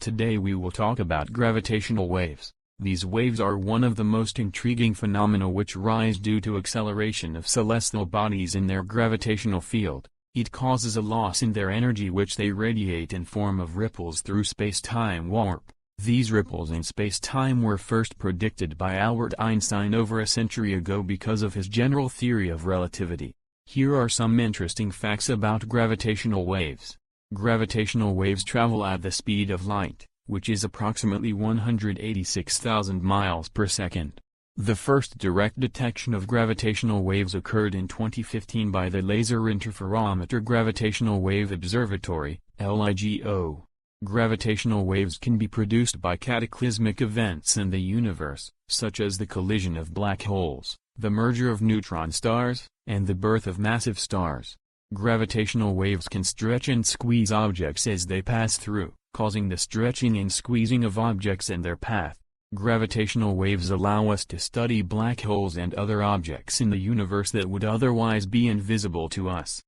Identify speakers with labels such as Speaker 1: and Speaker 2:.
Speaker 1: today we will talk about gravitational waves. These waves are one of the most intriguing phenomena which rise due to acceleration of celestial bodies in their gravitational field. It causes a loss in their energy which they radiate in form of ripples through space-time warp. These ripples in space-time were first predicted by Albert Einstein over a century ago because of his general theory of relativity. Here are some interesting facts about gravitational waves. Gravitational waves travel at the speed of light, which is approximately 186,000 miles per second. The first direct detection of gravitational waves occurred in 2015 by the Laser Interferometer Gravitational Wave Observatory, LIGO. Gravitational waves can be produced by cataclysmic events in the universe, such as the collision of black holes, the merger of neutron stars, and the birth of massive stars. Gravitational waves can stretch and squeeze objects as they pass through, causing the stretching and squeezing of objects in their path. Gravitational waves allow us to study black holes and other objects in the universe that would otherwise be invisible to us.